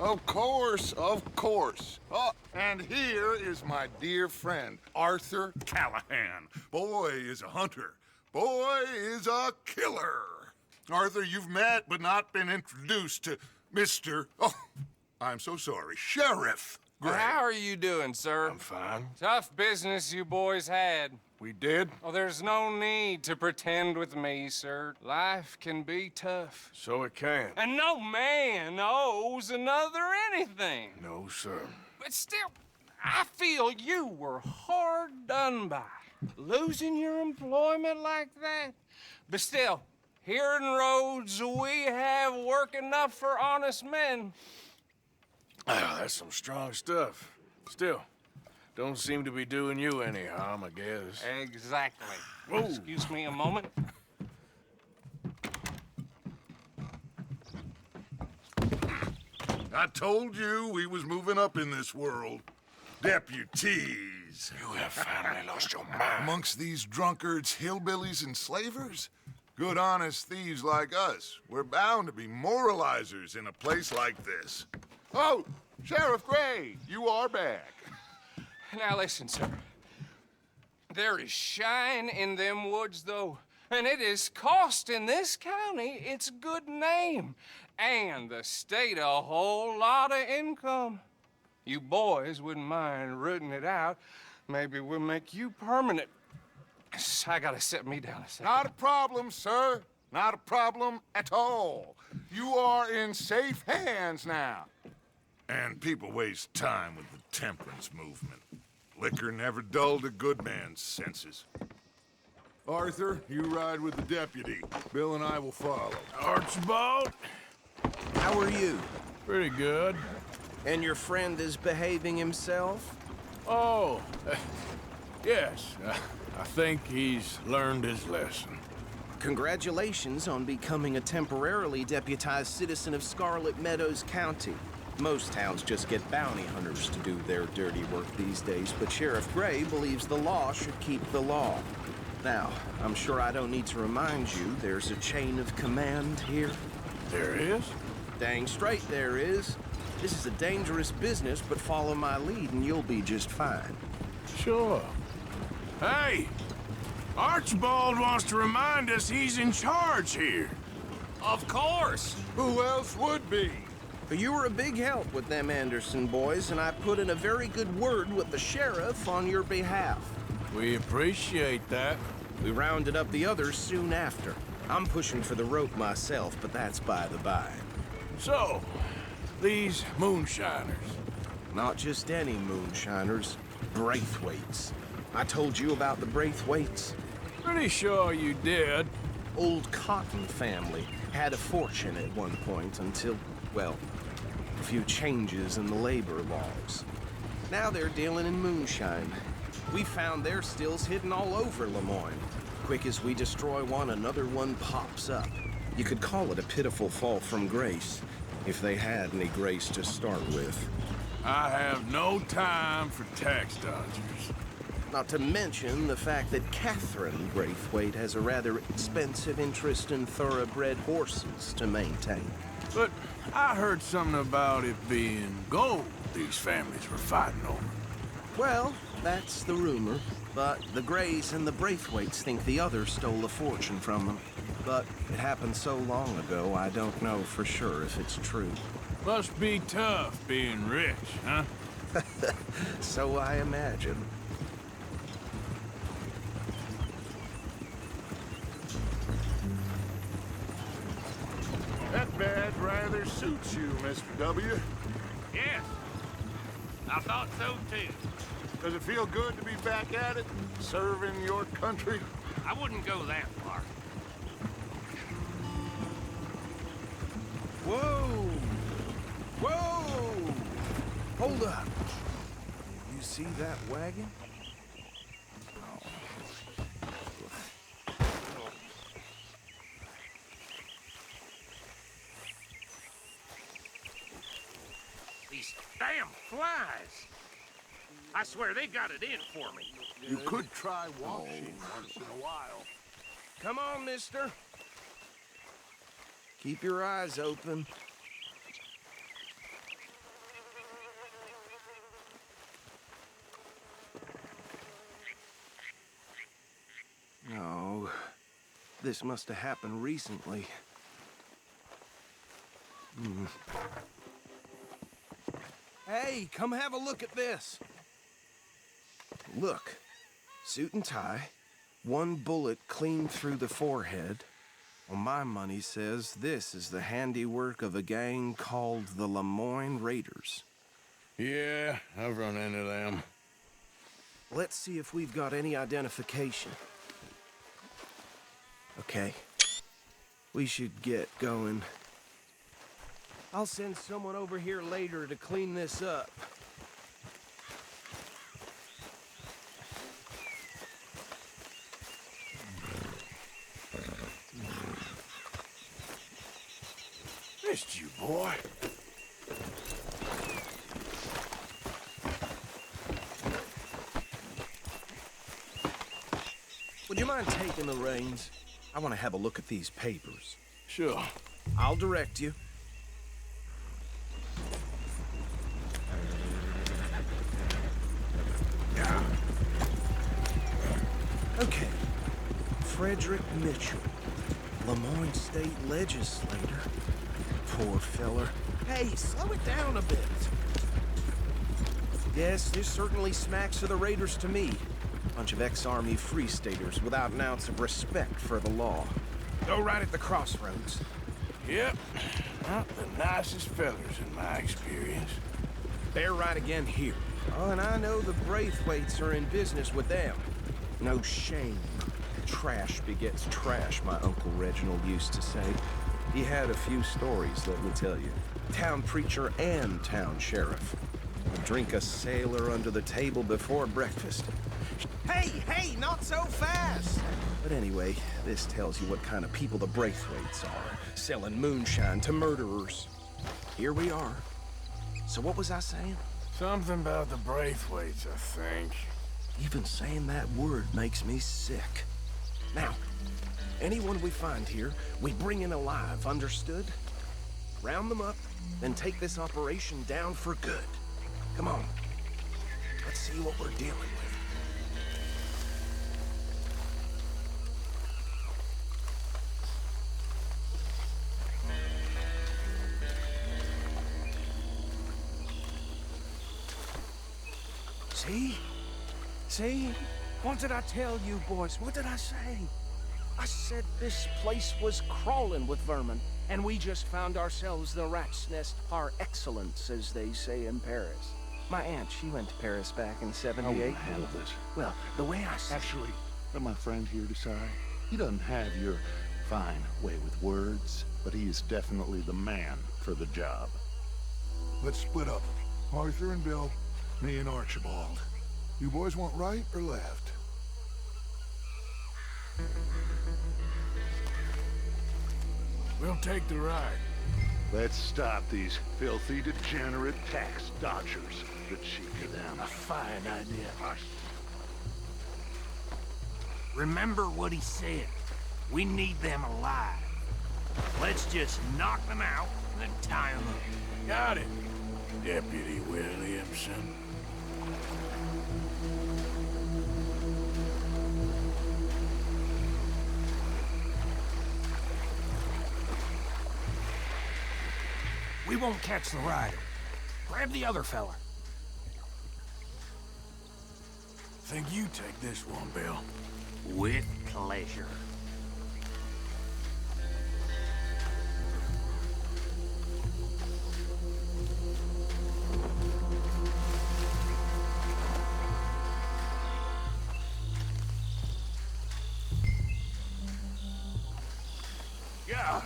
Of course, of course. Oh, and here is my dear friend, Arthur Callahan. Boy is a hunter. Boy is a killer. Arthur, you've met but not been introduced to Mr. Oh, I'm so sorry, Sheriff Gray. How are you doing, sir? I'm fine. Tough business you boys had. We did? Oh, there's no need to pretend with me, sir. Life can be tough. So it can. And no man owes another anything. No, sir. But still, I feel you were hard done by. Losing your employment like that. But still, here in Rhodes, we have work enough for honest men. Oh, that's some strong stuff. Still, don't seem to be doing you any harm, I guess. Exactly. Whoa. Excuse me a moment. I told you we was moving up in this world. Deputies. You have finally lost your mind. Amongst these drunkards, hillbillies, and slavers? Good, honest thieves like us. We're bound to be moralizers in a place like this. Oh, Sheriff Gray, you are back. Now listen, sir. There is shine in them woods, though, and it is costing this county its good name and the state a whole lot of income. You boys wouldn't mind rooting it out. Maybe we'll make you permanent. I gotta sit me down a second. Not a problem, sir. Not a problem at all. You are in safe hands now. And people waste time with the temperance movement. Liquor never dulled a good man's senses. Arthur, you ride with the deputy. Bill and I will follow. Archibald? How are you? Pretty good. And your friend is behaving himself? Oh, yes. I think he's learned his lesson. Congratulations on becoming a temporarily deputized citizen of Scarlet Meadows County. Most towns just get bounty hunters to do their dirty work these days, but Sheriff Gray believes the law should keep the law. Now, I'm sure I don't need to remind you there's a chain of command here. There is? Dang straight there is. This is a dangerous business, but follow my lead and you'll be just fine. Sure. Hey! Archibald wants to remind us he's in charge here. Of course. Who else would be? You were a big help with them Anderson boys, and I put in a very good word with the sheriff on your behalf. We appreciate that. We rounded up the others soon after. I'm pushing for the rope myself, but that's by the by. So, these moonshiners. Not just any moonshiners, Braithwaites. I told you about the Braithwaites. Pretty sure you did. Old Cotton family had a fortune at one point until, well, a few changes in the labor laws. Now they're dealing in moonshine. We found their stills hidden all over Lemoyne. Quick as we destroy one, another one pops up. You could call it a pitiful fall from grace, if they had any grace to start with. I have no time for tax dodgers. Not to mention the fact that Catherine Braithwaite has a rather expensive interest in thoroughbred horses to maintain. But I heard something about it being gold these families were fighting over. Well, that's the rumor. But the Grays and the Braithwaites think the others stole a fortune from them. But it happened so long ago, I don't know for sure if it's true. Must be tough being rich, huh? So I imagine. That badge rather suits you, Mr. W. Yes, I thought so too. Does it feel good to be back at it, serving your country? I wouldn't go that far. Whoa! Whoa! Hold up. You see that wagon? These damn flies. I swear they got it in for me. You could try washing once in a while. Come on, mister. Keep your eyes open. Oh, this must have happened recently. Hey, come have a look at this. Look, suit and tie, one bullet clean through the forehead. Well, my money says this is the handiwork of a gang called the Lemoyne Raiders. Yeah, I've run into them. Let's see if we've got any identification. Okay. We should get going. I'll send someone over here later to clean this up. Missed you, boy. Would you mind taking the reins? I want to have a look at these papers. Sure. I'll direct you. Okay. Frederick Mitchell, Lemoyne State Legislator. Poor feller. Hey, slow it down a bit. Yes, this certainly smacks of the Raiders to me. Bunch of ex-Army Free Staters without an ounce of respect for the law. Go right at the crossroads. Yep. Not the nicest fellers in my experience. They're right again here. Oh, and I know the Braithwaites are in business with them. No shame. Trash begets trash, my Uncle Reginald used to say. He had a few stories, let me tell you. Town preacher and town sheriff. Would drink a sailor under the table before breakfast. Hey, not so fast! But anyway, this tells you what kind of people the Braithwaites are. Selling moonshine to murderers. Here we are. So what was I saying? Something about the Braithwaites, I think. Even saying that word makes me sick. Now, anyone we find here, we bring in alive, understood? Round them up, then take this operation down for good. Come on. Let's see what we're dealing with. See? See? What did I tell you, boys? What did I say? I said this place was crawling with vermin, and we just found ourselves the rat's nest par excellence, as they say in Paris. My aunt, she went to Paris back in I will '78. handle this. Well, the way I see Actually, let my friend here decide. He doesn't have your fine way with words, but he is definitely the man for the job. Let's split up. Arthur and Bill, me and Archibald. You boys want right or left? We'll take the ride. Let's stop these filthy, degenerate tax dodgers. The cheek of them. A fine idea. Remember what he said. We need them alive. Let's just knock them out and then tie them up. Got it, Deputy Williamson. We won't catch the rider. Grab the other fella. Think you take this one, Bill. With pleasure. Yeah.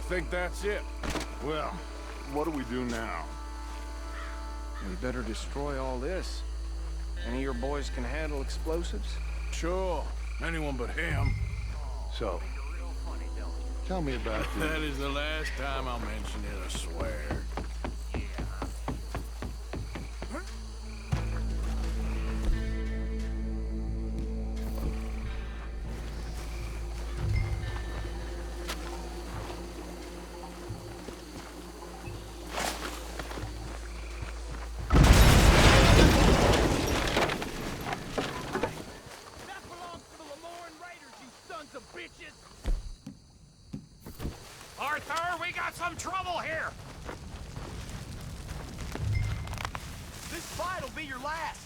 think that's it. Well, what do we do now? We better destroy all this. Any of your boys can handle explosives? Sure. Anyone but him. So, tell me about That the... is the last time I'll mention it, I swear. Arthur, we got some trouble here! This fight'll be your last!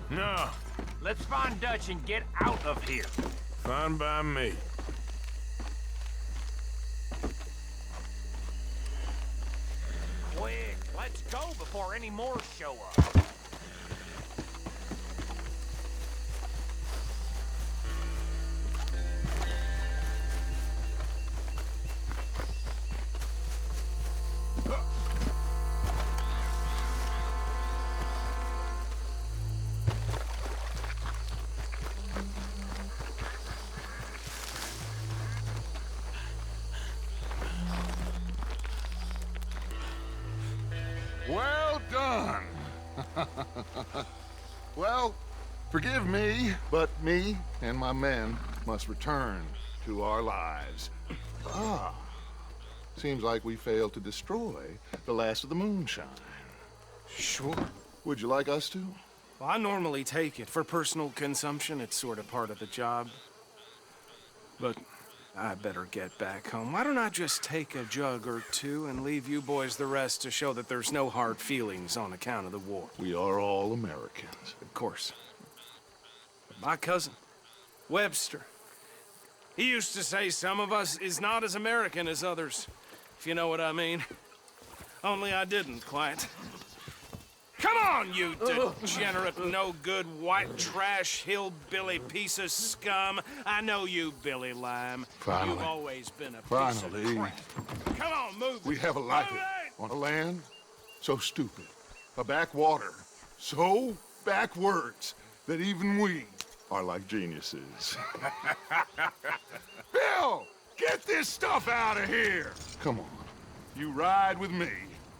No, Let's find Dutch and get out of here. fine by me. Quick, let's go before any more show up. Well done. Well, forgive me, but me and my men must return to our lives. Ah, seems like we failed to destroy the last of the moonshine. Sure. Would you like us to? Well, I normally take it. For personal consumption, it's sort of part of the job. But I better get back home. Why don't I just take a jug or two and leave you boys the rest to show that there's no hard feelings on account of the war? We are all Americans. Of course. But my cousin, Webster, he used to say some of us is not as American as others, if you know what I mean. Only I didn't quite. Come on, you degenerate, no-good, white trash, hillbilly piece of scum. I know you, Billy Lime. Finally. You've always been a piece Finally. of crap. Come on, move We it. have a life Move it! on a land so stupid, a backwater so backwards that even we are like geniuses. Bill, get this stuff out of here! Come on, you ride with me.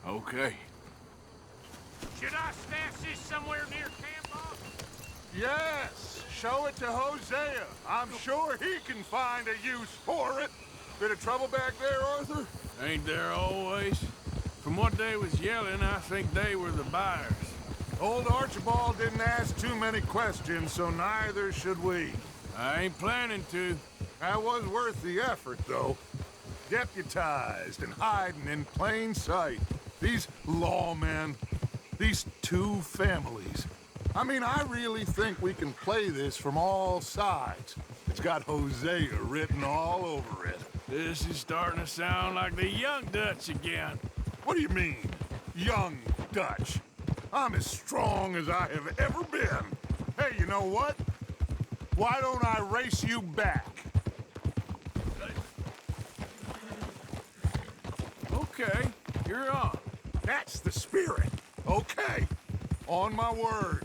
Okay. Should I stash this somewhere near camp, boss? Yes, show it to Hosea. I'm sure he can find a use for it. Bit of trouble back there, Arthur? Ain't there always? From what they was yelling, I think they were the buyers. Old Archibald didn't ask too many questions, so neither should we. I ain't planning to. That was worth the effort, though. Deputized and hiding in plain sight. These lawmen, these two families. I mean, I really think we can play this from all sides. It's got Hosea written all over it. This is starting to sound like the Young Dutch again. What do you mean, young Dutch? I'm as strong as I have ever been. Hey, you know what? Why don't I race you back? Okay, you're on. That's the spirit. Okay. On my word.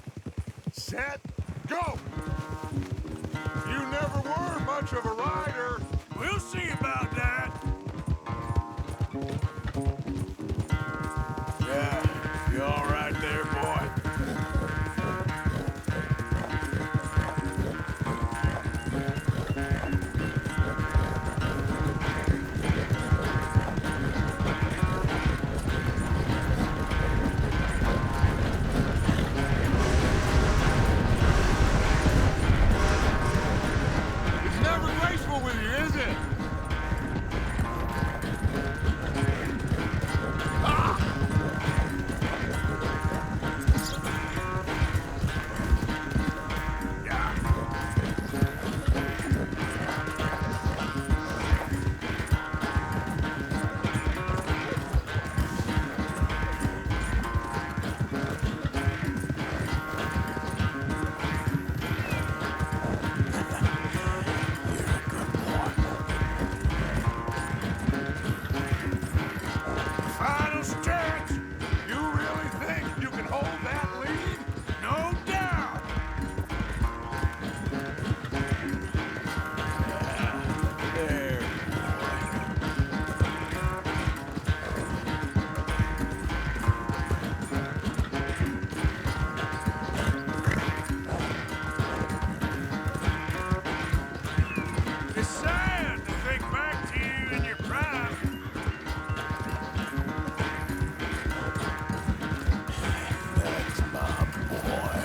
Set, go! You never were much of a rider. We'll see about that. Yeah, you all right there, boy? It's never graceful with you, is it? Final stretch! You really think you can hold that lead? No doubt. There, it's sad to think back to you in your prime. That's my boy.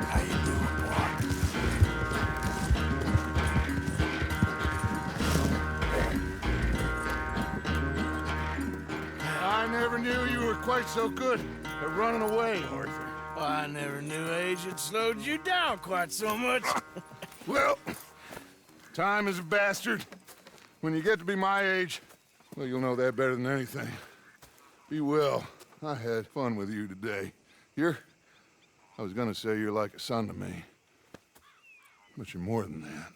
How you doing, boy? I never knew you were quite so good at running away, Arthur. Well, I never knew age had slowed you down quite so much. Well, time is a bastard. When you get to be my age, well, you'll know that better than anything. Be well. I had fun with you today. I was gonna say you're like a son to me. But you're more than that.